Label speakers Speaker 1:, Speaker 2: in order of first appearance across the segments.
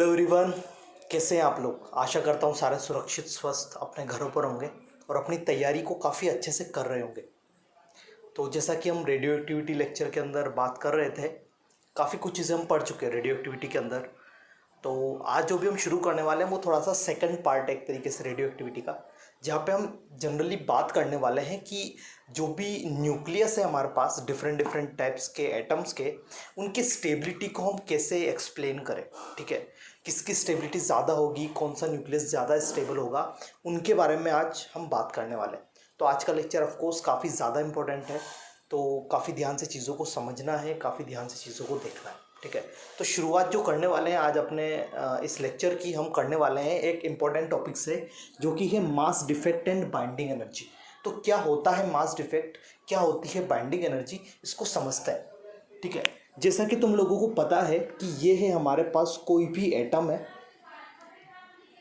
Speaker 1: Hello everyone, कैसे हैं आप लोग। आशा करता हूँ सारे सुरक्षित स्वस्थ अपने घरों पर होंगे और अपनी तैयारी को काफ़ी अच्छे से कर रहे होंगे। तो जैसा कि हम रेडियो एक्टिविटी लेक्चर के अंदर बात कर रहे थे, काफ़ी कुछ चीज़ें हम पढ़ चुके हैं रेडियो एक्टिविटी के अंदर। तो आज जो भी हम शुरू करने वाले हैं वो थोड़ा सा सेकंड पार्ट है एक तरीके से रेडियो एक्टिविटी का, जहाँ पे हम जनरली बात करने वाले हैं कि जो भी न्यूक्लियस है हमारे पास डिफरेंट डिफरेंट टाइप्स के एटम्स के, उनकी स्टेबिलिटी को हम कैसे एक्सप्लेन करें। ठीक है, किसकी स्टेबिलिटी ज़्यादा होगी, कौन सा न्यूक्लियस ज़्यादा स्टेबल होगा, उनके बारे में आज हम बात करने वाले हैं। तो आज का लेक्चर ऑफ कोर्स काफ़ी ज़्यादा इंपॉर्टेंट है, तो काफ़ी ध्यान से चीज़ों को समझना है, काफ़ी ध्यान से चीज़ों को देखना है। ठीक है, तो शुरुआत जो करने वाले हैं आज अपने इस लेक्चर की, हम करने वाले हैं एक इम्पॉर्टेंट टॉपिक से, जो कि है मास डिफेक्ट एंड बाइंडिंग एनर्जी। तो क्या होता है मास डिफेक्ट, क्या होती है बाइंडिंग एनर्जी, इसको समझते हैं। ठीक है, जैसा कि तुम लोगों को पता है कि ये है हमारे पास कोई भी एटम है,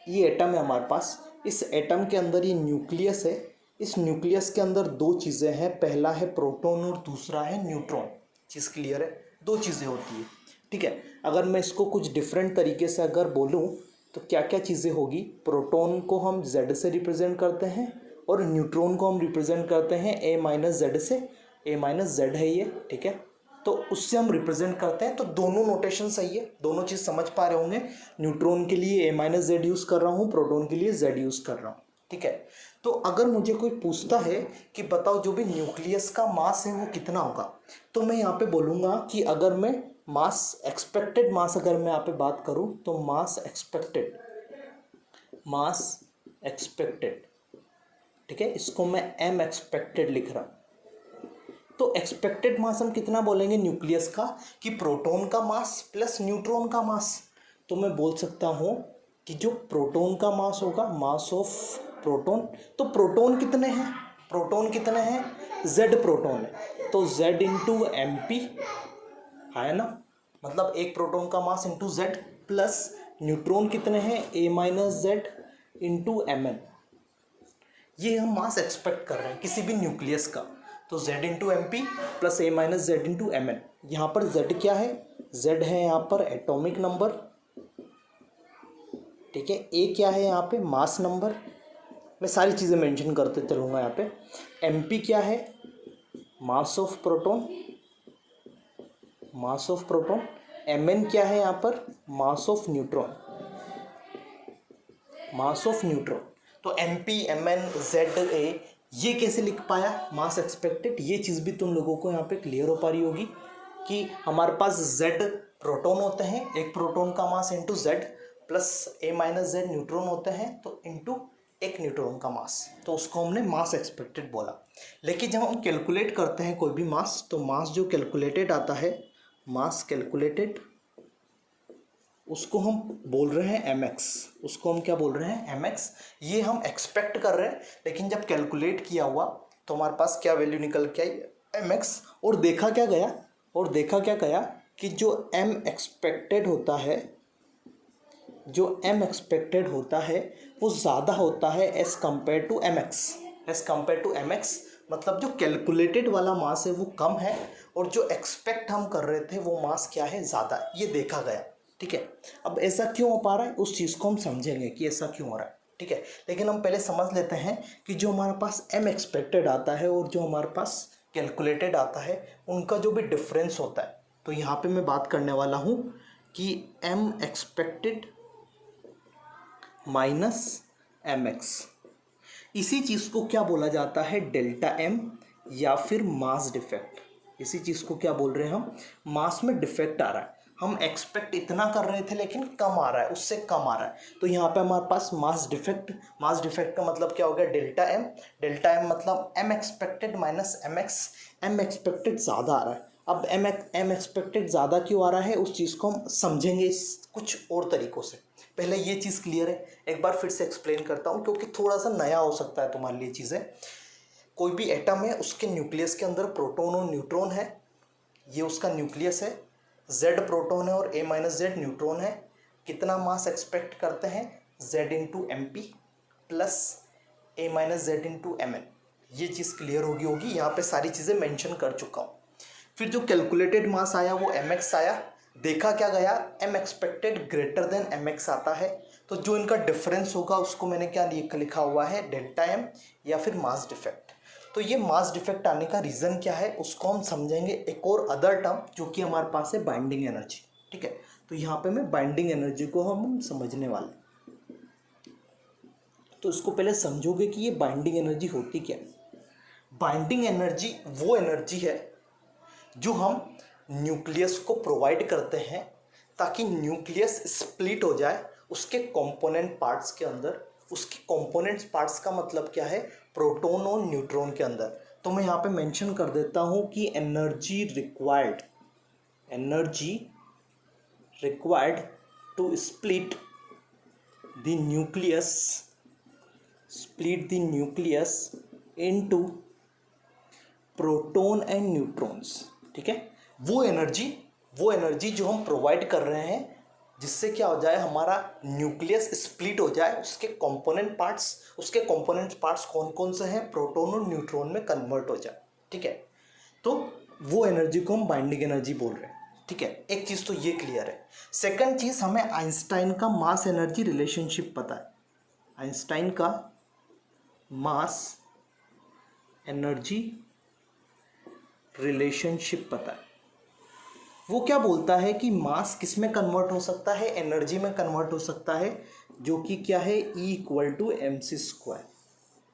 Speaker 1: ये एटम है हमारे पास। इस एटम के अंदर ये न्यूक्लियस है। इस न्यूक्लियस के अंदर दो चीज़ें हैं, पहला है प्रोटॉन और दूसरा है न्यूट्रॉन। चीज़ क्लियर है, दो चीज़ें होती है। ठीक है, अगर मैं इसको कुछ डिफरेंट तरीके से अगर बोलूँ तो क्या क्या चीज़ें होगी। प्रोटॉन को हम Z से रिप्रेजेंट करते हैं और न्यूट्रॉन को हम रिप्रेजेंट करते हैं A-Z से। A-Z है ये, ठीक है, तो उससे हम रिप्रेजेंट करते हैं। तो दोनों नोटेशन सही है, दोनों चीज़ समझ पा रहे होंगे। न्यूट्रॉन के लिए A-Z यूज़ कर रहा हूँ, प्रोटॉन के लिए Z यूज़ कर रहा हूँ। ठीक है, तो अगर मुझे कोई पूछता है कि बताओ जो भी न्यूक्लियस का मास है वो कितना होगा, तो मैं यहाँ पे बोलूँगा कि अगर मैं मास एक्सपेक्टेड मास अगर मैं यहाँ पे बात करूँ तो मास एक्सपेक्टेड, ठीक है, इसको मैं M एक्सपेक्टेड लिख रहा हूँ। तो एक्सपेक्टेड मास हम कितना बोलेंगे न्यूक्लियस का, कि प्रोटॉन का मास प्लस न्यूट्रॉन का मास। तो मैं बोल सकता हूँ कि जो प्रोटॉन का मास होगा, मास ऑफ प्रोटॉन, तो प्रोटॉन कितने हैं, Z प्रोटॉन है, तो Z इंटू MP है ना, मतलब एक प्रोटॉन का mass into Z, plus neutron कितने हैं, A-Z इंटू Mn। ये हम मास एक्सपेक्ट कर रहे हैं किसी भी न्यूक्लियस का। तो Z into MP plus A-Z into Mn। यहाँ पर Z क्या है, Z है यहाँ पर एटॉमिक नंबर, ठीक है। A क्या है यहाँ पे, मास नंबर, मैं सारी चीज़ें मेंशन करते चलूँगा यहाँ पे। MP क्या है, मास ऑफ प्रोटॉन, Mn क्या है यहाँ पर, मास ऑफ न्यूट्रॉन। तो MP, Mn, ZA ये कैसे लिख पाया मास एक्सपेक्टेड, ये चीज़ भी तुम लोगों को यहाँ पे क्लियर हो पा रही होगी कि हमारे पास Z प्रोटॉन होते हैं, एक प्रोटॉन का mass into Z, plus A-Z neutron होते हैं, तो इंटू एक न्यूट्रॉन का मास, तो उसको हमने मास एक्सपेक्टेड बोला। लेकिन जब हम कैलकुलेट करते हैं कोई भी मास, तो मास जो कैलकुलेटेड आता है, मास कैलकुलेटेड, उसको हम बोल रहे हैं mx, उसको हम क्या बोल रहे हैं, mx। ये हम एक्सपेक्ट कर रहे हैं, लेकिन जब कैलकुलेट किया हुआ तो हमारे पास क्या वैल्यू निकल के आई, mx। और देखा क्या गया कि जो m एक्सपेक्टेड होता है वो ज़्यादा होता है एज़ कम्पेयर टू mx। मतलब जो कैलकुलेटेड वाला मास है वो कम है और जो एक्सपेक्ट हम कर रहे थे वो मास क्या है, ज़्यादा, ये देखा गया। ठीक है, अब ऐसा क्यों हो पा रहा है उस चीज़ को हम समझेंगे कि ऐसा क्यों हो रहा है। ठीक है, लेकिन हम पहले समझ लेते हैं कि जो हमारे पास m एक्सपेक्टेड आता है और जो हमारे पास कैलकुलेटेड आता है, उनका जो भी डिफरेंस होता है। तो यहाँ पे मैं बात करने वाला हूँ कि m एक्सपेक्टेड माइनस mx, इसी चीज़ को क्या बोला जाता है, डेल्टा m या फिर मास डिफेक्ट। इसी चीज़ को क्या बोल रहे हैं हम, मास में डिफेक्ट आ रहा है। हम एक्सपेक्ट इतना कर रहे थे लेकिन कम आ रहा है, उससे कम आ रहा है, तो यहाँ पे हमारे पास मास डिफेक्ट का मतलब क्या हो गया, डेल्टा m मतलब m expected minus mx। m expected ज़्यादा आ रहा है। अब m एक्सपेक्टेड ज़्यादा क्यों आ रहा है उस चीज़ को हम समझेंगे कुछ और तरीक़ों से। पहले ये चीज़ क्लियर है, एक बार फिर से एक्सप्लेन करता हूँ क्योंकि थोड़ा सा नया हो सकता है तुम्हारे लिए चीज़ें। कोई भी एटम है, उसके न्यूक्लियस के अंदर प्रोटॉन और न्यूट्रॉन है, ये उसका न्यूक्लियस है, Z प्रोटॉन है और A-Z न्यूट्रॉन है। कितना मास एक्सपेक्ट करते हैं, Z into MP plus A-Z into Mn। ये चीज़ क्लियर होगी, यहाँ पे सारी चीज़ें मेंशन कर चुका हूँ। फिर जो कैलकुलेटेड मास आया वो mx आया, देखा क्या गया, M expected greater than M X आता है, तो जो इनका डिफरेंस होगा उसको मैंने क्या लिखा हुआ है, डेल्टा एम या फिर मास डिफेक्ट। तो ये मास डिफेक्ट आने का रीज़न क्या है उसको हम समझेंगे एक और अदर टर्म जो कि हमारे पास है बाइंडिंग एनर्जी। ठीक है, तो यहाँ पे मैं बाइंडिंग एनर्जी को हम समझने वाले। तो इसको पहले समझोगे कि ये बाइंडिंग एनर्जी होती क्या है। बाइंडिंग एनर्जी वो एनर्जी है जो हम न्यूक्लियस को प्रोवाइड करते हैं ताकि न्यूक्लियस स्प्लिट हो जाए उसके कंपोनेंट पार्ट्स के अंदर। उसके कंपोनेंट पार्ट्स का मतलब क्या है, प्रोटॉन और न्यूट्रॉन के अंदर। तो मैं यहाँ पे मेंशन कर देता हूँ कि energy required to split the nucleus into proton and neutrons. ठीक है, वो एनर्जी जो हम प्रोवाइड कर रहे हैं जिससे क्या हो जाए, हमारा न्यूक्लियस स्प्लिट हो जाए, उसके कंपोनेंट पार्ट्स कौन कौन से हैं, प्रोटॉन और न्यूट्रॉन में कन्वर्ट हो जाए। ठीक है, तो वो एनर्जी को हम बाइंडिंग एनर्जी बोल रहे हैं। ठीक है, एक चीज़ तो ये क्लियर है। सेकंड चीज़, हमें आइंस्टाइन का मास एनर्जी रिलेशनशिप पता है। आइंस्टाइन का मास एनर्जी रिलेशनशिप पता है। वो क्या बोलता है कि मास किस में कन्वर्ट हो सकता है, एनर्जी में कन्वर्ट हो सकता है, जो कि क्या है, E इक्वल टू mc²।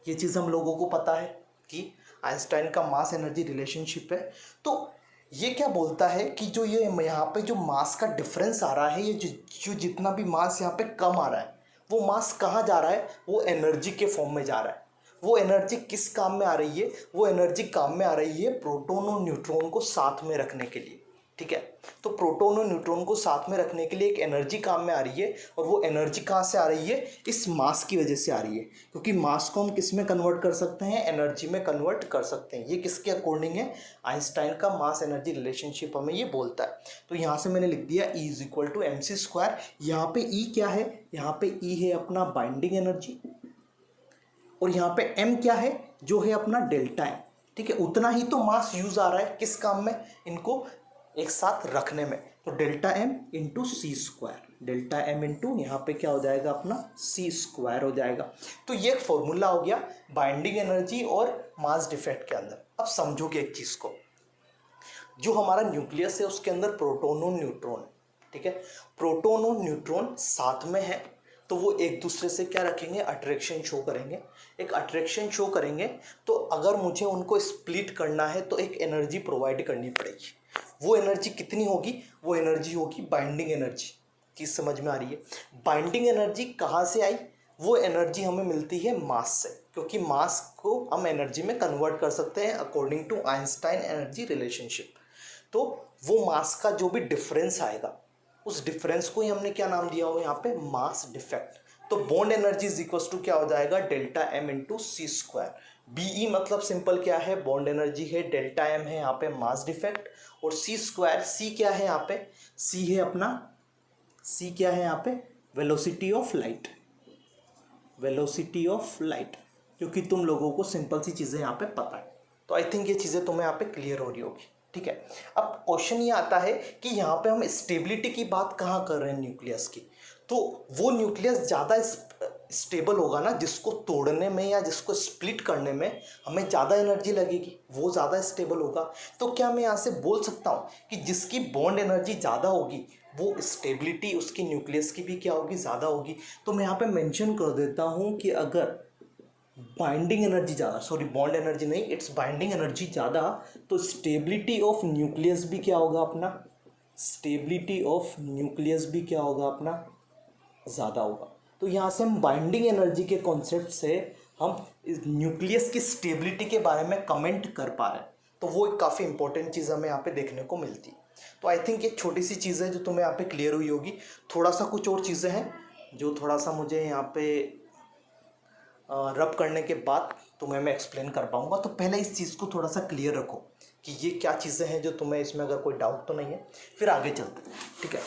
Speaker 1: ये चीज़ हम लोगों को पता है कि आइंस्टाइन का मास एनर्जी रिलेशनशिप है। तो ये क्या बोलता है कि जो ये यहाँ पे जो मास का डिफरेंस आ रहा है, ये जो जितना भी मास यहाँ पे कम आ रहा है, वो मास कहाँ जा रहा है, वो एनर्जी के फॉर्म में जा रहा है। वो एनर्जी किस काम में आ रही है, वो एनर्जी काम में आ रही है प्रोटॉन और न्यूट्रॉन को साथ में रखने के लिए। ठीक है, तो प्रोटॉन और न्यूट्रॉन को साथ में रखने के लिए एक एनर्जी काम में आ रही है, और वो एनर्जी कहाँ से आ रही है, इस मास की वजह से आ रही है। क्योंकि मास को हम किस में कन्वर्ट कर सकते हैं, एनर्जी में कन्वर्ट कर सकते हैं। ये किसके अकॉर्डिंग है, आइंस्टाइन का मास एनर्जी रिलेशनशिप हमें ये बोलता है। तो यहाँ से मैंने लिख दिया E is equal to mc²। यहाँ पे E क्या है, यहाँ पे E है अपना बाइंडिंग एनर्जी, और यहाँ पे M क्या है, जो है अपना डेल्टा एम। ठीक है, उतना ही तो मास यूज आ रहा है किस काम में, इनको एक साथ रखने में। तो delta M into c², delta M into यहाँ पे क्या हो जाएगा, अपना c² हो जाएगा। तो ये एक फॉर्मूला हो गया बाइंडिंग एनर्जी और मास डिफेक्ट के अंदर। अब समझोगे एक चीज़ को, जो हमारा न्यूक्लियस है उसके अंदर प्रोटॉन और न्यूट्रॉन। ठीक है, प्रोटॉन और न्यूट्रॉन साथ में है, तो वो एक दूसरे से क्या रखेंगे, अट्रैक्शन शो करेंगे। एक अट्रैक्शन शो करेंगे, तो अगर मुझे उनको स्प्लिट करना है तो एक एनर्जी प्रोवाइड करनी पड़ेगी। वो एनर्जी कितनी होगी, वो एनर्जी होगी बाइंडिंग एनर्जी। चीज़ समझ में आ रही है। बाइंडिंग एनर्जी कहाँ से आई, वो एनर्जी हमें मिलती है मास से, क्योंकि मास को हम एनर्जी में कन्वर्ट कर सकते हैं according to Einstein energy relationship. तो वो मास का जो भी डिफरेंस आएगा, उस डिफरेंस को ही हमने क्या नाम दिया हो यहाँ पे, मास डिफेक्ट। तो bond energy is equal to क्या हो जाएगा, delta M into c²। BE मतलब सिंपल क्या है, बॉन्ड एनर्जी है, डेल्टा एम है यहाँ पे मास डिफेक्ट, और c², c क्या है यहाँ पे, c है अपना, c क्या है यहाँ पे, वेलोसिटी ऑफ लाइट। क्योंकि तुम लोगों को सिंपल सी चीज़ें यहाँ पे पता है, तो आई थिंक ये चीज़ें तुम्हें यहाँ पे क्लियर हो रही होगी। ठीक है, अब क्वेश्चन ये आता है कि यहाँ पे हम स्टेबिलिटी की बात कहाँ कर रहे हैं न्यूक्लियस की। तो वो न्यूक्लियस ज़्यादा स्टेबल होगा ना, जिसको तोड़ने में या जिसको स्प्लिट करने में हमें ज़्यादा एनर्जी लगेगी, वो ज़्यादा स्टेबल होगा। तो क्या मैं यहाँ से बोल सकता हूँ कि जिसकी बॉन्ड एनर्जी ज़्यादा होगी, वो स्टेबिलिटी उसकी न्यूक्लियस की भी क्या होगी, ज़्यादा होगी। तो मैं यहाँ पे मेंशन कर देता हूँ कि अगर बाइंडिंग एनर्जी ज़्यादा, सॉरी बॉन्ड एनर्जी नहीं, इट्स बाइंडिंग एनर्जी ज़्यादा, तो स्टेबिलिटी ऑफ न्यूक्लियस भी क्या होगा अपना, स्टेबिलिटी ऑफ न्यूक्लियस भी क्या होगा अपना, ज़्यादा होगा। तो यहाँ से हम बाइंडिंग एनर्जी के कॉन्सेप्ट से हम इस न्यूक्लियस की स्टेबिलिटी के बारे में कमेंट कर पा रहे हैं। तो वो एक काफ़ी इंपॉर्टेंट चीज़ हमें यहाँ पे देखने को मिलती है। तो आई थिंक एक छोटी सी चीज़ है जो तुम्हें यहाँ पे क्लियर हुई होगी। थोड़ा सा कुछ और चीज़ें हैं जो थोड़ा सा मुझे यहाँ पे रब करने के बाद तुम्हें मैं एक्सप्लेन कर पाऊँगा। तो पहले इस चीज़ को थोड़ा सा क्लियर रखो कि ये क्या चीज़ें हैं जो तुम्हें इसमें अगर कोई डाउट तो नहीं है, फिर आगे चलते हैं। ठीक है,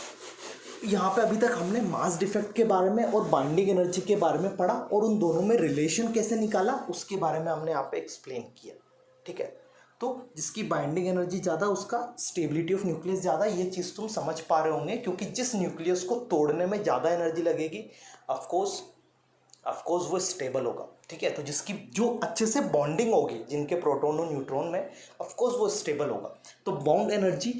Speaker 1: यहाँ पे अभी तक हमने मास डिफेक्ट के बारे में और बाइंडिंग एनर्जी के बारे में पढ़ा, और उन दोनों में रिलेशन कैसे निकाला उसके बारे में हमने यहाँ पे एक्सप्लेन किया। ठीक है, तो जिसकी बाइंडिंग एनर्जी ज़्यादा उसका स्टेबिलिटी ऑफ न्यूक्लियस ज़्यादा, ये चीज़ तुम समझ पा रहे होंगे, क्योंकि जिस न्यूक्लियस को तोड़ने में ज़्यादा एनर्जी लगेगी ऑफकोर्स वो स्टेबल होगा। ठीक है, तो जिसकी जो अच्छे से बॉन्डिंग होगी जिनके प्रोटॉन और न्यूट्रॉन में, ऑफकोर्स वो स्टेबल होगा। तो बॉन्ड एनर्जी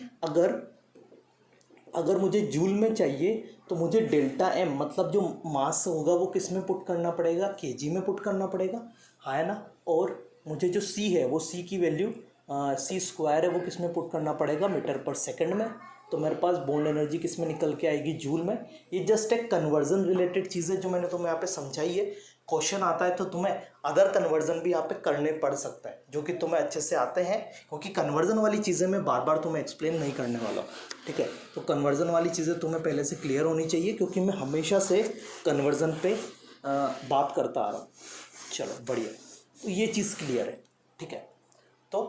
Speaker 1: अगर मुझे जूल में चाहिए तो मुझे डेल्टा एम मतलब जो मास होगा वो किस में पुट करना पड़ेगा, केजी में पुट करना पड़ेगा, है ना। और मुझे जो सी है वो सी की वैल्यू सी स्क्वायर है वो किस में पुट करना पड़ेगा, मीटर पर सेकंड में। तो मेरे पास बॉन्ड एनर्जी किस में निकल के आएगी, जूल में। ये जस्ट एक कन्वर्जन रिलेटेड चीज़ है जो मैंने तुम्हें यहाँ पे समझाई है। क्वेश्चन आता है तो तुम्हें अदर कन्वर्जन भी यहाँ पे करने पड़ सकता है जो कि तुम्हें अच्छे से आते हैं, क्योंकि कन्वर्जन वाली चीज़ें मैं बार बार तुम्हें एक्सप्लेन नहीं करने वाला हूँ। ठीक है, तो कन्वर्जन वाली चीज़ें तुम्हें पहले से क्लियर होनी चाहिए, क्योंकि मैं हमेशा से कन्वर्जन पे बात करता आ रहा हूँ। चलो बढ़िया, तो ये चीज़ क्लियर है। ठीक है, तो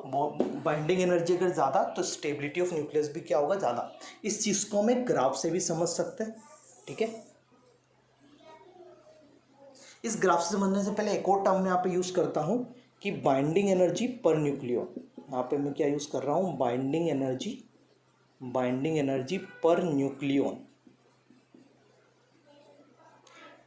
Speaker 1: बाइंडिंग एनर्जी अगर ज़्यादा तो स्टेबिलिटी ऑफ न्यूक्लियस भी क्या होगा, ज़्यादा। इस चीज़ को हम ग्राफ से भी समझ सकते हैं। ठीक है, इस ग्राफ से समझने से पहले एक और टर्म मैं यहाँ पे यूज़ करता हूँ कि बाइंडिंग एनर्जी पर न्यूक्लियन। यहाँ पे मैं क्या यूज़ कर रहा हूँ, binding energy per nucleon.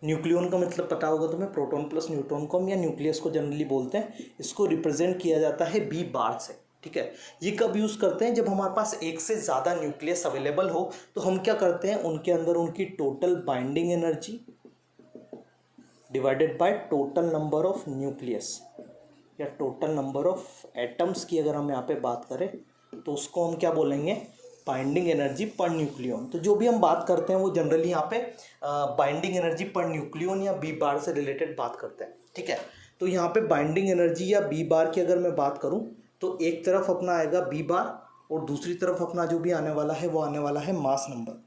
Speaker 1: Nucleon का मतलब पता होगा तुम्हें, प्रोटॉन प्लस न्यूट्रॉन को हम या न्यूक्लियस को जनरली बोलते हैं। इसको रिप्रेजेंट किया जाता है बी बार से। ठीक है, ये कब यूज़ करते हैं, जब हमारे पास एक से ज़्यादा न्यूक्लियस अवेलेबल हो तो हम क्या करते हैं, उनके अंदर उनकी total binding energy divided by total number of nucleus या टोटल नंबर ऑफ एटम्स की अगर हम यहाँ पे बात करें तो उसको हम क्या बोलेंगे, बाइंडिंग एनर्जी पर न्यूक्लियन। तो जो भी हम बात करते हैं वो जनरली यहाँ पे बाइंडिंग एनर्जी पर न्यूक्लियन या बी बार से रिलेटेड बात करते हैं। ठीक है, तो यहाँ पे बाइंडिंग एनर्जी या बी बार की अगर मैं बात करूँ तो एक तरफ अपना आएगा बी बार और दूसरी तरफ अपना जो भी आने वाला है वो आने वाला है मास नंबर।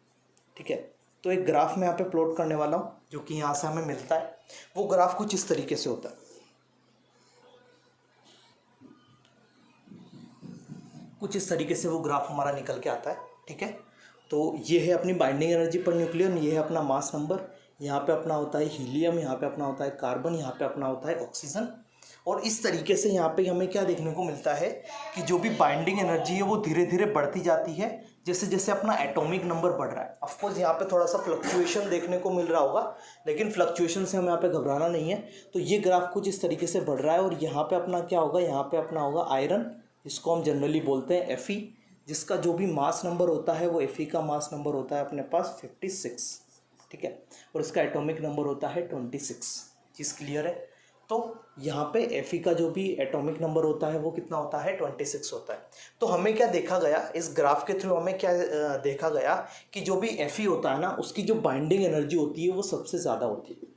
Speaker 1: ठीक है, तो एक ग्राफ मैं यहाँ पे प्लॉट करने वाला हूँ जो कि यहाँ से हमें मिलता है। वो ग्राफ कुछ इस तरीके से होता है, कुछ इस तरीके से वो ग्राफ हमारा निकल के आता है। ठीक है, तो ये है अपनी बाइंडिंग एनर्जी पर न्यूक्लियन, ये है अपना मास नंबर, यहाँ पे अपना होता है हीलियम, यहाँ पे अपना होता है कार्बन, यहाँ पे अपना होता है ऑक्सीजन। और इस तरीके से यहाँ पे हमें क्या देखने को मिलता है कि जो भी बाइंडिंग एनर्जी है वो धीरे धीरे बढ़ती जाती है जैसे जैसे अपना एटॉमिक नंबर बढ़ रहा है। ऑफकोर्स यहाँ पे थोड़ा सा फ्लक्चुएशन देखने को मिल रहा होगा, लेकिन फ्लक्चुएशन से हमें यहाँ पे घबराना नहीं है। तो ये ग्राफ कुछ इस तरीके से बढ़ रहा है और यहाँ पे अपना क्या होगा, यहाँ पे अपना होगा आयरन, जिसको हम जनरली बोलते हैं Fe, जिसका जो भी मास नंबर होता है वो Fe का मास नंबर होता है अपने पास 56। ठीक है, और इसका एटॉमिक नंबर होता है 26। चीज़ क्लियर है। तो यहाँ पे Fe का जो भी एटॉमिक नंबर होता है वो कितना होता है, 26 होता है। तो हमें क्या देखा गया इस ग्राफ के थ्रू, हमें क्या देखा गया कि जो भी Fe होता है ना उसकी जो बाइंडिंग एनर्जी होती है वो सबसे ज़्यादा होती है।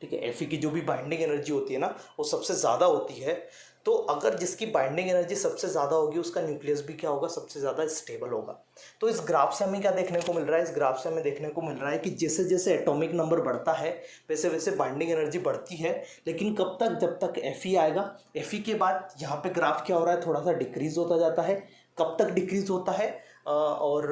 Speaker 1: ठीक है, Fe की जो भी बाइंडिंग एनर्जी होती है ना वो सबसे ज़्यादा होती है। तो अगर जिसकी बाइंडिंग एनर्जी सबसे ज़्यादा होगी उसका न्यूक्लियस भी क्या होगा, सबसे ज़्यादा स्टेबल होगा। तो इस ग्राफ से हमें क्या देखने को मिल रहा है, इस ग्राफ से हमें देखने को मिल रहा है कि जैसे जैसे एटॉमिक नंबर बढ़ता है वैसे वैसे बाइंडिंग एनर्जी बढ़ती है। लेकिन कब तक, जब तक Fe आएगा। Fe के बाद यहाँ पे ग्राफ क्या हो रहा है, थोड़ा सा डिक्रीज होता जाता है। कब तक डिक्रीज होता है, और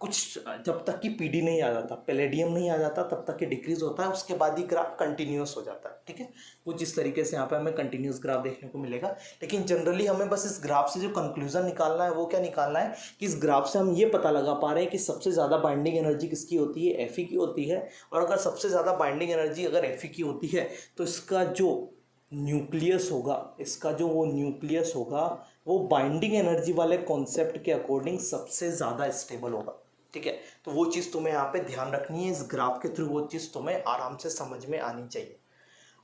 Speaker 1: कुछ जब तक कि पीडी नहीं आ जाता, पैलेडियम नहीं आ जाता, तब तक कि डिक्रीज होता है। उसके बाद ही ग्राफ कंटिन्यूस हो जाता है। ठीक है, कुछ इस तरीके से यहाँ पे हमें कंटिन्यूस ग्राफ देखने को मिलेगा। लेकिन जनरली हमें बस इस ग्राफ से जो कंक्लूजन निकालना है वो क्या निकालना है कि इस ग्राफ से हम ये पता लगा पा रहे हैं कि सबसे ज़्यादा बाइंडिंग एनर्जी किसकी होती है, Fe की होती है। और अगर सबसे ज़्यादा बाइंडिंग एनर्जी अगर Fe की होती है तो इसका जो न्यूक्लियस होगा वो बाइंडिंग एनर्जी वाले कॉन्सेप्ट के अकॉर्डिंग सबसे ज़्यादा स्टेबल होगा। ठीक है, तो वो चीज़ तुम्हें यहाँ पे ध्यान रखनी है। इस ग्राफ के थ्रू वो चीज़ तुम्हें आराम से समझ में आनी चाहिए।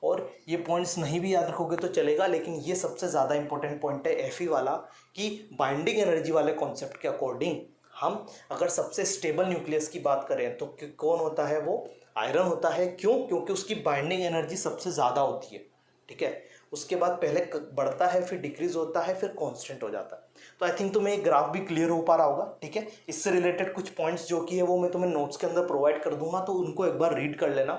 Speaker 1: और ये पॉइंट्स नहीं भी याद रखोगे तो चलेगा, लेकिन ये सबसे ज़्यादा इंपॉर्टेंट पॉइंट है Fe वाला, कि बाइंडिंग एनर्जी वाले कॉन्सेप्ट के अकॉर्डिंग हम अगर सबसे स्टेबल न्यूक्लियस की बात करें तो कौन होता है, वो आयरन होता है। क्यों? क्योंकि उसकी बाइंडिंग एनर्जी सबसे ज़्यादा होती है। ठीक है, उसके बाद पहले बढ़ता है, फिर डिक्रीज होता है, फिर कांस्टेंट हो जाता है। तो आई थिंक तुम्हें एक ग्राफ भी क्लियर हो पा रहा होगा। ठीक है, इससे रिलेटेड कुछ पॉइंट्स जो कि है वो मैं तुम्हें नोट्स के अंदर प्रोवाइड कर दूंगा, तो उनको एक बार रीड कर लेना,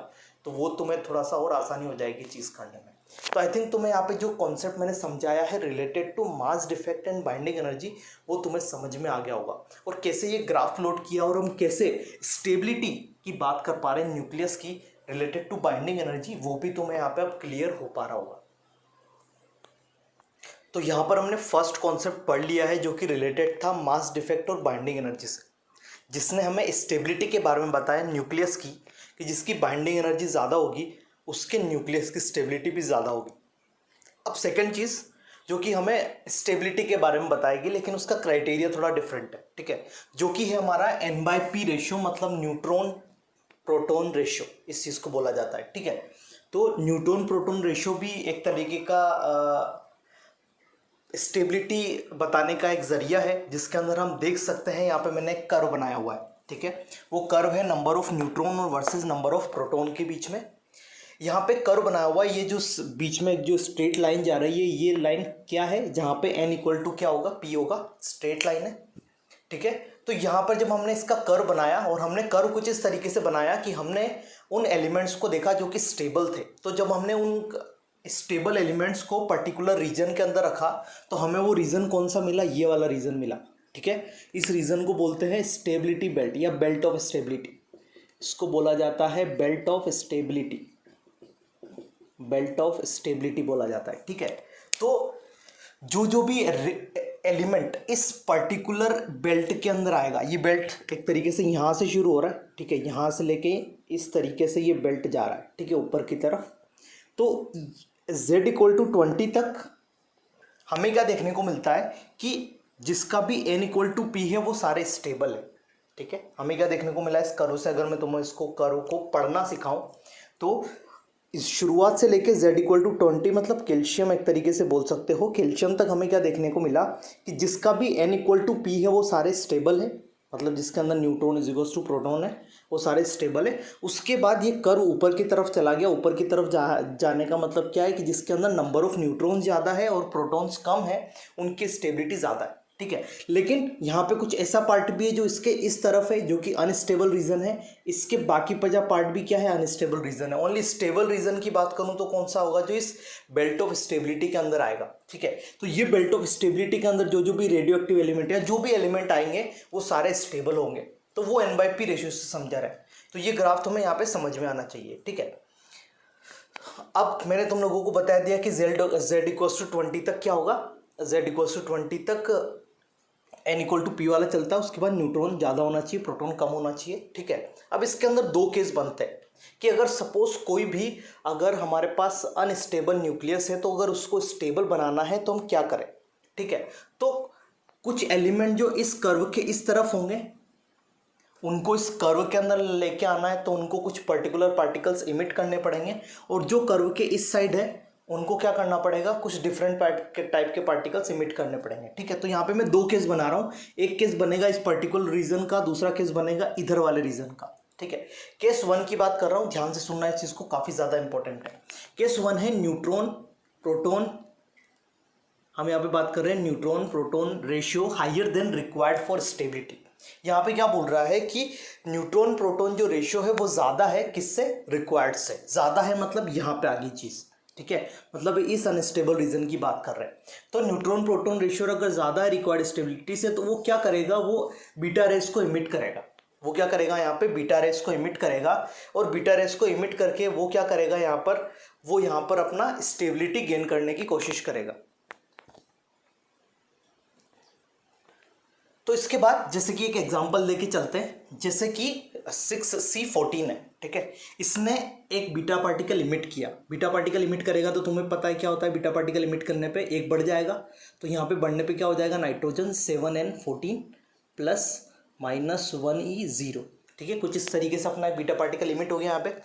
Speaker 1: तो वो तुम्हें थोड़ा सा और आसानी हो जाएगी चीज़ करने में। तो आई थिंक तुम्हें यहाँ पे जो कॉन्सेप्ट मैंने समझाया है related to mass defect and binding energy वो तुम्हें समझ में आ गया होगा, और कैसे ये ग्राफ प्लॉट किया और हम कैसे स्टेबिलिटी की बात कर पा रहे हैं न्यूक्लियस की रिलेटेड टू बाइंडिंग एनर्जी, वो भी तुम्हें यहाँ पे अब क्लियर हो पा रहा होगा। तो यहाँ पर हमने फर्स्ट कॉन्सेप्ट पढ़ लिया है जो कि रिलेटेड था मास डिफेक्ट और बाइंडिंग एनर्जी से, जिसने हमें स्टेबिलिटी के बारे में बताया न्यूक्लियस की, कि जिसकी बाइंडिंग एनर्जी ज़्यादा होगी उसके न्यूक्लियस की स्टेबिलिटी भी ज़्यादा होगी। अब सेकंड चीज़ जो कि हमें स्टेबिलिटी के बारे में बताएगी, लेकिन उसका क्राइटेरिया थोड़ा डिफरेंट है, ठीक है, जो कि है हमारा N/P रेशियो, मतलब न्यूट्रॉन प्रोटॉन रेशियो, इस चीज़ को बोला जाता है, ठीक है। तो न्यूट्रॉन प्रोटॉन रेशियो भी एक तरीके का स्टेबिलिटी बताने का एक जरिया है, जिसके अंदर हम देख सकते हैं, यहाँ पे मैंने एक कर्व बनाया हुआ है, ठीक है। वो कर्व है नंबर ऑफ न्यूट्रॉन और वर्सेस नंबर ऑफ प्रोटॉन के बीच में। यहाँ पे कर्व बनाया हुआ है, ये जो बीच में जो स्ट्रेट लाइन जा रही है, ये लाइन क्या है, जहाँ पे n इक्वल टू क्या होगा, p होगा, स्ट्रेट लाइन है, ठीक है। तो यहाँ पर जब हमने इसका कर्व बनाया, और हमने कर्व कुछ इस तरीके से बनाया कि हमने उन एलिमेंट्स को देखा जो कि स्टेबल थे। तो जब हमने उन स्टेबल एलिमेंट्स को पर्टिकुलर रीजन के अंदर रखा, तो हमें वो रीजन कौन सा मिला, ये वाला रीजन मिला, ठीक है। इस रीजन को बोलते हैं स्टेबिलिटी बेल्ट या बेल्ट ऑफ स्टेबिलिटी। इसको बोला जाता है belt of stability, belt of stability बोला जाता है, ठीक है। तो जो भी एलिमेंट इस पर्टिकुलर बेल्ट के अंदर आएगा, ये बेल्ट एक तरीके से यहाँ से शुरू हो रहा है, ठीक है, यहाँ से लेके इस तरीके से ये बेल्ट जा रहा है, ठीक है, ऊपर की तरफ। तो z इक्वल टू 20 तक हमें क्या देखने को मिलता है कि जिसका भी n इक्वल टू p है वो सारे स्टेबल है, ठीक है। हमें क्या देखने को मिला इस कर्व से, अगर मैं तुम्हें इसको कर्व को पढ़ना सिखाऊं, तो इस शुरुआत से लेके z इक्वल टू 20, मतलब कैल्शियम एक तरीके से बोल सकते हो, कैल्शियम तक हमें क्या देखने को मिला कि जिसका भी n इक्वल टू p है वो सारे स्टेबल है, मतलब जिसके अंदर neutron is equal to proton है वो सारे स्टेबल है। उसके बाद ये कर्व ऊपर की तरफ चला गया, ऊपर की तरफ जाने का मतलब क्या है कि जिसके अंदर नंबर ऑफ न्यूट्रॉन ज़्यादा है और प्रोटॉन्स कम है, उनकी स्टेबिलिटी ज़्यादा है, ठीक है। लेकिन यहाँ पे कुछ ऐसा पार्ट भी है जो इसके इस तरफ है, जो कि अनस्टेबल रीजन है। इसके बाकी बचा पार्ट भी क्या है, अनस्टेबल रीजन है। ओनली स्टेबल रीजन की बात करूँ तो कौन सा होगा, जो इस बेल्ट ऑफ स्टेबिलिटी के अंदर आएगा, ठीक है। तो ये बेल्ट ऑफ स्टेबिलिटी के अंदर जो भी रेडियो एक्टिव एलिमेंट या जो भी एलिमेंट आएंगे वो सारे स्टेबल होंगे। तो वो N/P रेशियो से समझा रहा है। तो ये ग्राफ तुम्हें यहाँ पे समझ में आना चाहिए, ठीक है। अब मैंने तुम लोगों को बता दिया कि z इक्वल्स टू 20 तक क्या होगा, z इक्वल्स टू 20 तक n इक्वल टू p वाला चलता है। उसके बाद न्यूट्रॉन ज़्यादा होना चाहिए, प्रोटॉन कम होना चाहिए, ठीक है। अब इसके अंदर दो केस बनते हैं कि अगर सपोज कोई भी, अगर हमारे पास अनस्टेबल न्यूक्लियस है, तो अगर उसको स्टेबल बनाना है तो हम क्या करें, ठीक है। तो कुछ एलिमेंट जो इस कर्व के इस तरफ होंगे, उनको इस कर्व के अंदर लेके आना है, तो उनको कुछ पर्टिकुलर पार्टिकल्स इमिट करने पड़ेंगे, और जो कर्व के इस साइड है उनको क्या करना पड़ेगा, कुछ डिफरेंट टाइप के पार्टिकल्स इमिट करने पड़ेंगे, ठीक है। तो यहाँ पे मैं दो केस बना रहा हूँ, एक केस बनेगा इस पर्टिकुलर रीजन का, दूसरा केस बनेगा इधर वाले रीजन का, ठीक है। केस 1 की बात कर रहा हूँ, ध्यान से सुनना, इस चीज़ को, काफ़ी ज़्यादा इंपॉर्टेंट है। केस 1 है न्यूट्रॉन प्रोटॉन, हम यहाँ पे बात कर रहे हैं neutron proton ratio higher than required for stability. यहाँ पे क्या बोल रहा है कि न्यूट्रॉन प्रोटॉन जो रेशियो है वो ज़्यादा है, किससे, रिक्वायर्ड से ज़्यादा है, मतलब यहाँ पे आ गई चीज़, ठीक है, मतलब इस अनस्टेबल रीजन की बात कर रहे हैं। तो न्यूट्रॉन प्रोटॉन रेशियो अगर ज़्यादा है रिक्वायर्ड स्टेबिलिटी से, तो वो क्या करेगा, वो बीटा रेस को इमिट करेगा। वो क्या करेगा, यहाँ पे बीटा रेस को इमिट करेगा, और बीटा रेस को इमिट करके वो क्या करेगा, यहाँ पर वो यहाँ पर अपना स्टेबिलिटी गेन करने की कोशिश करेगा। तो इसके बाद जैसे कि एक एग्जांपल लेके चलते हैं, जैसे कि 6C14 है, ठीक है। इसने एक बीटा पार्टिकल इमिट किया, बीटा पार्टिकल इमिट करेगा तो तुम्हें पता है क्या होता है, बीटा पार्टिकल इमिट करने पे एक बढ़ जाएगा, तो यहाँ पे बढ़ने पे क्या हो जाएगा, नाइट्रोजन 7N14 प्लस -1E0, ठीक है। कुछ इस तरीके से अपना एक बीटा पार्टिकल इमिट हो गया यहाँ पे।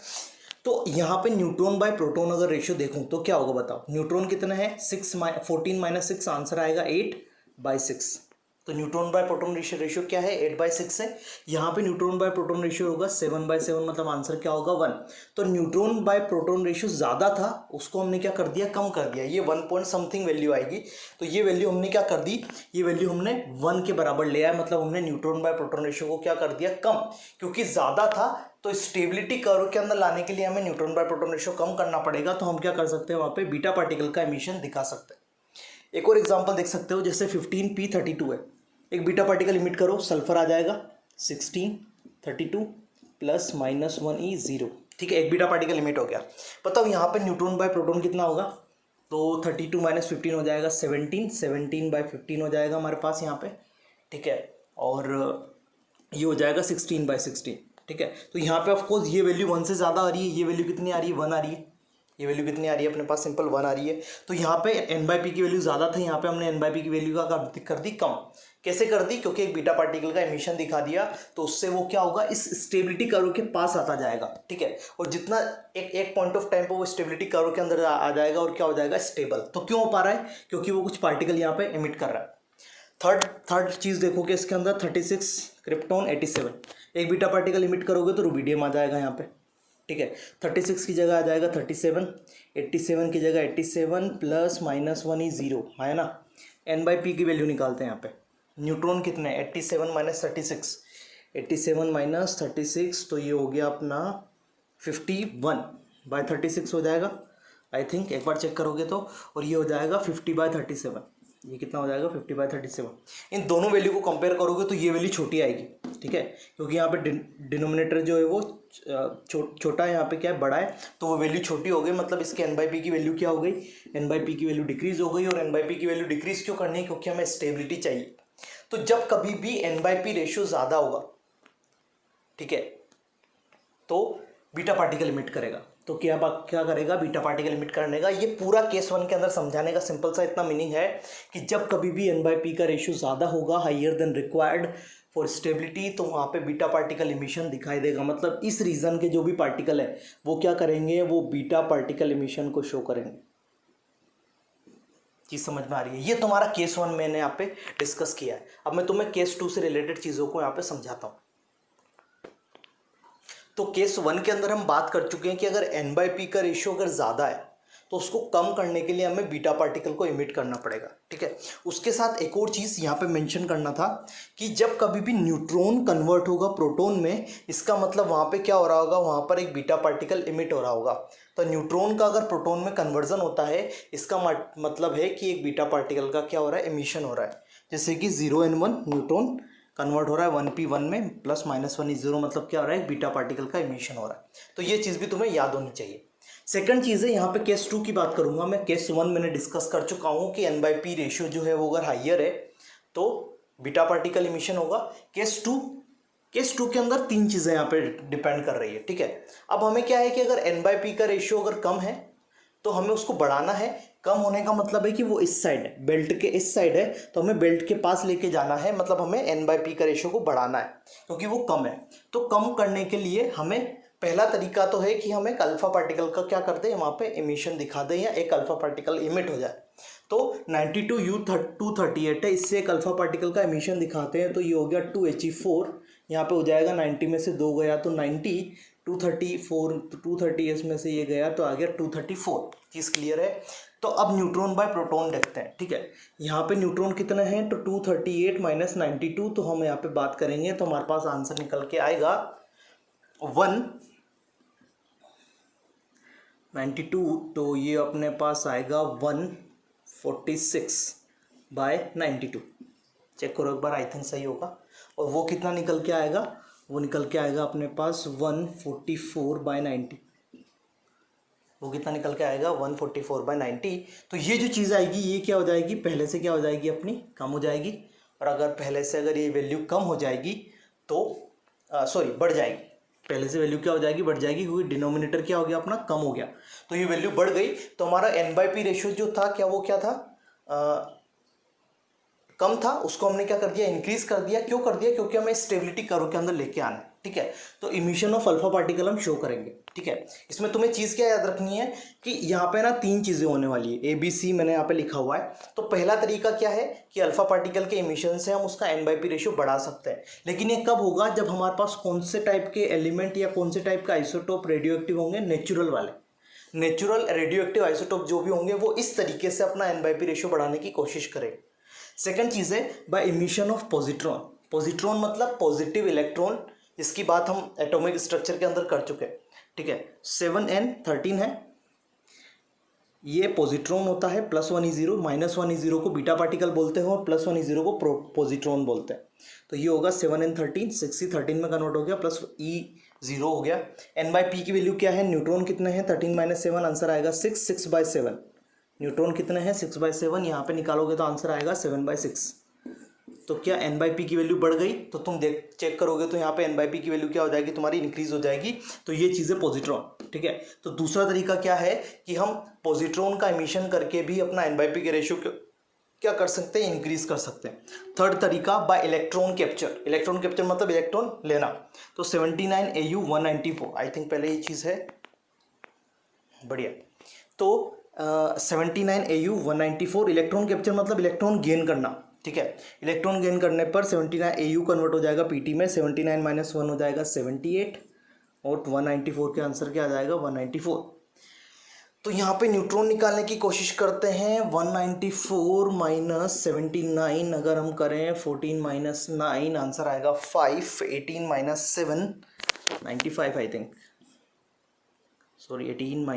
Speaker 1: तो यहाँ पे न्यूट्रॉन बाय प्रोटॉन अगर रेशियो देखूँ तो क्या होगा बताओ, न्यूट्रॉन कितना है, 14 - 6, आंसर आएगा 8/6। तो न्यूट्रॉन बाय प्रोटॉन रेशियो क्या है, 8/6 है। यहाँ पे न्यूट्रॉन बाय प्रोटॉन रेशियो होगा 7/7, मतलब आंसर क्या होगा, 1। तो न्यूट्रॉन बाय प्रोटॉन रेशियो ज़्यादा था, उसको हमने क्या कर दिया, कम कर दिया, ये 1 पॉइंट समथिंग वैल्यू आएगी, तो ये वैल्यू हमने क्या कर दी, ये वैल्यू हमने 1 के बराबर ले आया, मतलब हमने न्यूट्रॉन बाय प्रोटॉन रेशियो को क्या कर दिया, कम, क्योंकि ज़्यादा था। तो स्टेबिलिटी कर्व के अंदर लाने के लिए हमें न्यूट्रॉन बाय प्रोटॉन रेशियो कम करना पड़ेगा, तो हम क्या कर सकते हैं, वहाँ पे बीटा पार्टिकल का एमिशन दिखा सकते हैं। एक और एग्जाम्पल देख सकते हो, जैसे 15P32 है, एक बीटा पार्टिकल इमिट करो, सल्फर आ जाएगा 1632 प्लस -1E0, ठीक है। एक बीटा पार्टिकल इमिट हो गया। बताओ यहाँ पे न्यूट्रॉन बाय प्रोटॉन कितना होगा, तो 32 माइनस 15 हो जाएगा 17, 17/15 हो जाएगा हमारे पास यहाँ पे, ठीक है। और ये हो जाएगा 16/16, ठीक है। तो यहाँ पे ऑफकोर्स ये वैल्यू 1 से ज़्यादा आ रही है, ये वैल्यू कितनी आ रही है, 1 आ रही है। ये वैल्यू कितनी आ रही है अपने पास, सिंपल 1 आ रही है। तो यहाँ पे n/p की वैल्यू ज़्यादा था, यहाँ पे हमने n/p की वैल्यू का कर दी कम। कैसे कर दी, क्योंकि एक बीटा पार्टिकल का एमिशन दिखा दिया, तो उससे वो क्या होगा, इस स्टेबिलिटी कर्व के पास आता जाएगा, ठीक है। और जितना एक पॉइंट ऑफ टाइम पर वो स्टेबिलिटी कर्व के अंदर आ जाएगा और क्या हो जाएगा, स्टेबल। तो क्यों हो पा रहा है, क्योंकि वो कुछ पार्टिकल यहाँ पे एमिट कर रहा है। थर्ड चीज़ देखोगे इसके अंदर 36 क्रिप्टॉन 87, एक बीटा पार्टिकल इमिट करोगे तो रुबिडियम आ जाएगा यहाँ पे, ठीक है। 36 की जगह आ जाएगा 37, 87 की जगह 87 प्लस -1 ही 0 है ना। n/p की वैल्यू निकालते हैं यहाँ पे। न्यूट्रॉन कितने, 87 माइनस 36, 87 माइनस 36, तो ये हो गया अपना 51/36 हो जाएगा आई थिंक, एक बार चेक करोगे तो। और ये हो जाएगा 50/37, ये कितना हो जाएगा 50/37। इन दोनों वैल्यू को कंपेयर करोगे तो ये वैल्यू छोटी आएगी, ठीक है, क्योंकि यहाँ पे डिनोमिनेटर जो है वो छोटा है, यहाँ पे क्या है, बड़ा है, तो वो वैल्यू छोटी हो गई। मतलब इसके n/p की वैल्यू क्या हो गई, n/p की वैल्यू डिक्रीज हो गई। और n/p की वैल्यू डिक्रीज क्यों करनी है, क्योंकि हमें स्टेबिलिटी चाहिए। तो जब कभी भी n/p रेशियो ज़्यादा होगा, ठीक है, तो बीटा पार्टिकल इमिट करेगा। तो क्या करेगा, बीटा पार्टिकल इमिट करने का। ये पूरा केस 1 के अंदर समझाने का सिंपल सा इतना मीनिंग है कि जब कभी भी n/p का रेशियो ज़्यादा होगा, higher than required for stability, तो वहाँ पे बीटा पार्टिकल इमिशन दिखाई देगा। मतलब इस रीजन के जो भी पार्टिकल है वो क्या करेंगे, वो बीटा पार्टिकल इमिशन को शो करेंगे। चीज़ समझ में आ रही है। ये तुम्हारा केस 1 मैंने यहाँ पे डिस्कस किया है। अब मैं तुम्हें केस 2 से रिलेटेड चीज़ों को यहाँ पे समझाता हूँ। तो केस 1 के अंदर हम बात कर चुके हैं कि अगर n/p का रेशियो अगर ज़्यादा है तो उसको कम करने के लिए हमें बीटा पार्टिकल को इमिट करना पड़ेगा, ठीक है। उसके साथ एक और चीज़ यहाँ पे मेंशन करना था कि जब कभी भी न्यूट्रॉन कन्वर्ट होगा प्रोटॉन में, इसका मतलब वहाँ पे क्या हो रहा होगा, वहाँ पर एक बीटा पार्टिकल इमिट हो रहा होगा। तो न्यूट्रॉन का अगर प्रोटॉन में कन्वर्जन होता है, इसका मतलब है कि एक बीटा पार्टिकल का क्या हो रहा है, एमिशन हो रहा है। जैसे कि 0n1 न्यूट्रॉन कन्वर्ट हो रहा है 1p1 में, प्लस -1 is 0, मतलब क्या हो रहा है, बीटा पार्टिकल का इमिशन हो रहा है। तो ये चीज़ भी तुम्हें याद होनी चाहिए। सेकंड चीज़ है, यहाँ पे केस 2 की बात करूंगा मैं। केस 1 मैंने डिस्कस कर चुका हूँ कि n/p रेशियो जो है वो अगर हाइयर है तो बीटा पार्टिकल इमिशन होगा। केस 2 के अंदर 3 चीज़ें यहाँ पे डिपेंड कर रही है, ठीक है। अब हमें क्या है कि अगर n/p का रेशियो अगर कम है तो हमें उसको बढ़ाना है। कम होने का मतलब है कि वो इस साइड है, बेल्ट के इस साइड है, तो हमें बेल्ट के पास लेके जाना है। मतलब हमें n/p का रेशियो को बढ़ाना है क्योंकि वो कम है। तो कम करने के लिए हमें पहला तरीका तो है कि हम एक अल्फा पार्टिकल का क्या कर दें, वहाँ पे इमिशन दिखा दें या एक अल्फा पार्टिकल इमिट हो जाए। तो 92U238 है, इससे एक अल्फा पार्टिकल का इमिशन दिखाते हैं। तो ये हो गया 2He4, यहाँ पे हो जाएगा 90 में से 2 गया तो 90, 234, 230 इसमें से ये गया तो आ गया 234। चीज़ क्लियर है। तो अब न्यूट्रॉन बाय प्रोटॉन देखते हैं, ठीक है। यहाँ पे न्यूट्रॉन कितने हैं, तो 238 माइनस 92, तो हम यहाँ पे बात करेंगे तो हमारे पास आंसर निकल के आएगा 192। तो ये अपने पास आएगा 146/92। चेक करो एक बार, आई थिंक सही होगा। और वो कितना निकल के आएगा, वो निकल के आएगा अपने पास 144/90। वो कितना निकल के आएगा 144/90। तो ये जो चीज़ आएगी ये क्या हो जाएगी, पहले से क्या हो जाएगी अपनी, कम हो जाएगी। और अगर पहले से अगर ये वैल्यू कम हो जाएगी तो बढ़ जाएगी। पहले से वैल्यू क्या हो जाएगी, बढ़ जाएगी, क्योंकि डिनोमिनेटर क्या हो गया अपना, कम हो गया। तो ये वैल्यू बढ़ गई तो हमारा n/p रेशियो जो था क्या, वो क्या था, कम था, उसको हमने क्या कर दिया, इंक्रीज कर दिया। क्यों कर दिया, क्योंकि हमें स्टेबिलिटी कर्व के अंदर लेके आना है, ठीक है। तो इमिशन ऑफ अल्फा पार्टिकल हम शो करेंगे, ठीक है। इसमें तुम्हें चीज़ क्या याद रखनी है कि यहाँ पे ना 3 चीज़ें होने वाली है, ABC मैंने यहाँ पे लिखा हुआ है। तो पहला तरीका क्या है कि अल्फा पार्टिकल के इमिशन से हम उसका n/p रेशियो बढ़ा सकते हैं। लेकिन ये कब होगा, जब हमारे पास कौन से टाइप के एलिमेंट या कौन से टाइप का आइसोटोप रेडियो एक्टिव होंगे, नेचुरल वाले। नेचुरल रेडियो एक्टिव आइसोटोप जो भी होंगे वो इस तरीके से अपना n/p रेशियो बढ़ाने की कोशिश करेंगे। सेकंड चीज़ है by emission of positron. Positron मतलब पॉजिटिव इलेक्ट्रॉन, जिसकी बात हम एटॉमिक स्ट्रक्चर के अंदर कर चुके हैं, ठीक है। 7n13 है, ये पॉजिट्रॉन होता है, +1 is 0, -1 is 0 को बीटा पार्टिकल बोलते हैं और +1 is 0 को पॉजिट्रॉन बोलते हैं। तो ये होगा 7n13, 6 13 में कन्वर्ट हो गया, +E0 हो गया। n/p की वैल्यू क्या है, न्यूट्रॉन कितने हैं, 13 - 7, आंसर आएगा 6, 6/7। न्यूट्रॉन कितने हैं 6/7, यहाँ पे निकालोगे तो आंसर आएगा 7/6। तो क्या n/p की वैल्यू बढ़ गई? तो तुम देख चेक करोगे तो यहाँ पे n/p की वैल्यू क्या हो जाएगी तुम्हारी, इंक्रीज हो जाएगी। तो ये चीज़ है पॉजिट्रॉन, ठीक है। तो दूसरा तरीका क्या है कि हम पॉजिट्रॉन का एमिशन करके भी अपना n/p के रेशियो क्या कर सकते हैं, इंक्रीज कर सकते हैं। थर्ड तरीका bye electron capture. Electron capture मतलब इलेक्ट्रॉन लेना। तो 79 AU 194, आई थिंक पहले ये चीज़ है, बढ़िया। तो 79 AU 194 इलेक्ट्रॉन कैप्चर मतलब इलेक्ट्रॉन गेन करना, ठीक है। इलेक्ट्रॉन गेन करने पर 79 AU कन्वर्ट हो जाएगा PT में, 79 - 1 हो जाएगा 78, और 194 के आंसर क्या आ जाएगा 194। तो यहाँ पे न्यूट्रॉन निकालने की कोशिश करते हैं। 194 - 79 अगर हम करें 14 - 9 आंसर आएगा 5, 18 - 7 95 आई थिंक, सॉरी 18 -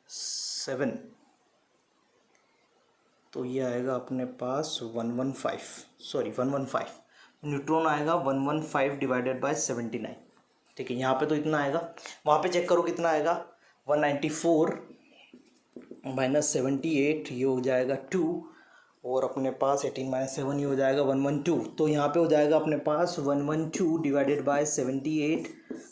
Speaker 1: 7, तो ये आएगा अपने पास 115, सॉरी 115। न्यूट्रॉन आएगा 115 डिवाइडेड बाय 79, ठीक है। यहाँ पे तो इतना आएगा, वहाँ पे चेक करो कितना आएगा, 194 - 78 ये हो जाएगा 2, और अपने पास 18 - 7 ये हो जाएगा 112। तो यहाँ पे हो जाएगा अपने पास 112 डिवाइडेड बाय 78।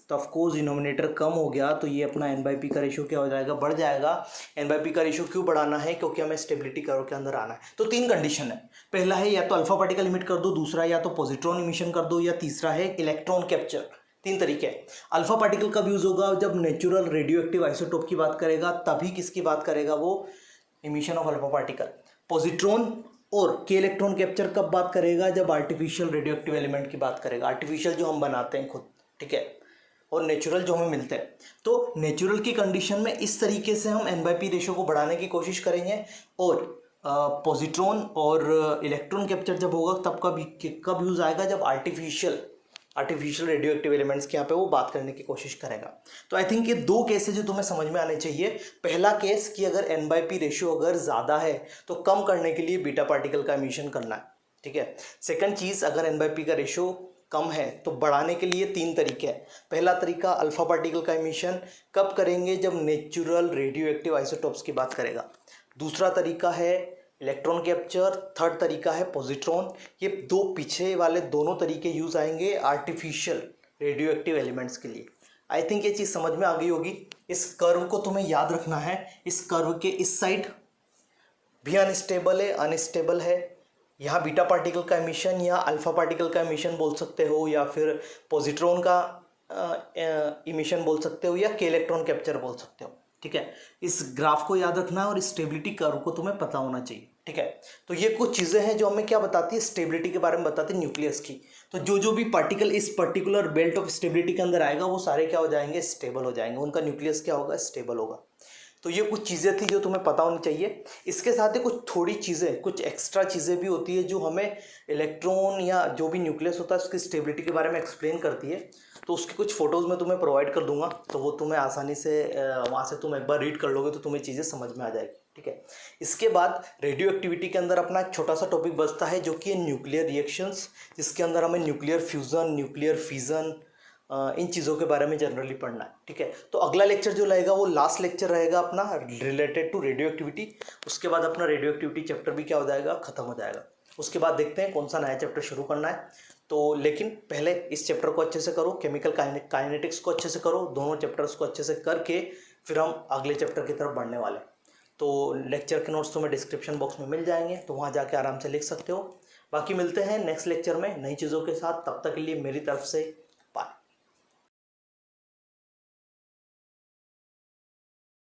Speaker 1: तो ऑफकोर्स डिनोमिनेटर कम हो गया, तो ये अपना n/p का रेशियो क्या हो जाएगा, बढ़ जाएगा। n/p का रेशियो क्यों बढ़ाना है, क्योंकि हमें स्टेबिलिटी कर्व के अंदर आना है। तो 3 कंडीशन है, पहला है या तो अल्फा पार्टिकल इमिट कर दो, दूसरा या तो पॉजिट्रॉन इमिशन कर दो, या तीसरा है इलेक्ट्रॉन कैप्चर। 3 तरीके हैं। अल्फा पार्टिकल कब यूज होगा, जब नेचुरल रेडियो एक्टिव आइसोटोप की बात करेगा, तभी किसकी बात करेगा वो, emission of alpha particle. Positron और के इलेक्ट्रॉन कैप्चर कब बात करेगा, जब आर्टिफिशियल रेडियो एक्टिव एलिमेंट की बात करेगा, आर्टिफिशियल जो हम बनाते हैं खुद, ठीक है, और नेचुरल जो हमें मिलते हैं। तो नेचुरल की कंडीशन में इस तरीके से हम n/p रेशियो को बढ़ाने की कोशिश करेंगे, और पॉजिट्रॉन और इलेक्ट्रॉन कैप्चर जब होगा तब कब यूज आएगा, जब आर्टिफिशियल रेडियो एक्टिव एलिमेंट्स के यहाँ पे वो बात करने की कोशिश करेगा। तो आई थिंक ये 2 केस है जो तुम्हें समझ में आने चाहिए। पहला केस कि अगर n/p रेशियो अगर ज़्यादा है तो कम करने के लिए बीटा पार्टिकल का एमिशन करना है, ठीक है। सेकंड चीज़, अगर n/p का रेशियो कम है तो बढ़ाने के लिए 3 तरीके हैं। पहला तरीका अल्फा पार्टिकल का एमिशन कब करेंगे, जब नेचुरल रेडियो एक्टिव आइसोटोप्स की बात करेगा। दूसरा तरीका है इलेक्ट्रॉन कैप्चर, थर्ड तरीका है पॉजिट्रॉन। ये 2 पीछे वाले दोनों तरीके यूज आएंगे आर्टिफिशियल रेडियो एक्टिव एलिमेंट्स के लिए। आई थिंक ये चीज़ समझ में आ गई होगी। इस कर्व को तुम्हें याद रखना है। इस कर्व के इस साइड भी अनस्टेबल है। यहाँ बीटा पार्टिकल का एमिशन या अल्फा पार्टिकल का एमिशन बोल सकते हो, या फिर पॉजिट्रॉन का इमिशन बोल सकते हो, या के इलेक्ट्रॉन कैप्चर बोल सकते हो, ठीक है। इस ग्राफ को याद रखना है और स्टेबिलिटी कर्व को तुम्हें पता होना चाहिए, ठीक है। तो ये कुछ चीज़ें हैं जो हमें क्या बताती है, स्टेबिलिटी के बारे में बताती है न्यूक्लियस की। तो जो भी पार्टिकल इस पर्टिकुलर बेल्ट ऑफ स्टेबिलिटी के अंदर आएगा वो सारे क्या हो जाएंगे, स्टेबल हो जाएंगे, उनका न्यूक्लियस क्या होगा, स्टेबल होगा। तो ये कुछ चीज़ें थी जो तुम्हें पता होनी चाहिए। इसके साथ ही कुछ थोड़ी चीज़ें, कुछ एक्स्ट्रा चीज़ें भी होती है जो हमें इलेक्ट्रॉन या जो भी न्यूक्लियस होता है उसकी स्टेबिलिटी के बारे में एक्सप्लेन करती है। तो उसकी कुछ फ़ोटोज़ मैं तुम्हें प्रोवाइड कर दूंगा, तो वो तुम्हें आसानी से वहाँ से तुम एक बार रीड कर लोगे तो तुम्हें चीज़ें समझ में आ जाएगी, ठीक है। इसके बाद रेडियो एक्टिविटी के अंदर अपना एक छोटा सा टॉपिक बचता है जो कि है न्यूक्लियर रिएक्शंस, जिसके अंदर हमें न्यूक्लियर फ्यूज़न, न्यूक्लियर फिजन, इन चीज़ों के बारे में जनरली पढ़ना है, ठीक है। तो अगला लेक्चर जो रहेगा वो लास्ट लेक्चर रहेगा अपना रिलेटेड टू रेडियो एक्टिविटी। उसके बाद अपना रेडियो एक्टिविटी चैप्टर भी क्या हो जाएगा, ख़त्म हो जाएगा। उसके बाद देखते हैं कौन सा नया चैप्टर शुरू करना है। तो लेकिन पहले इस चैप्टर को अच्छे से करो, केमिकल काइनेटिक्स को अच्छे से करो, दोनों चैप्टर्स को अच्छे से करके फिर हम अगले चैप्टर की तरफ बढ़ने वाले। तो लेक्चर के नोट्स तुम्हें डिस्क्रिप्शन बॉक्स में मिल जाएंगे, तो वहाँ जाके आराम से लिख सकते हो। बाकी मिलते हैं नेक्स्ट लेक्चर में नई चीज़ों के साथ। तब तक के लिए मेरी तरफ से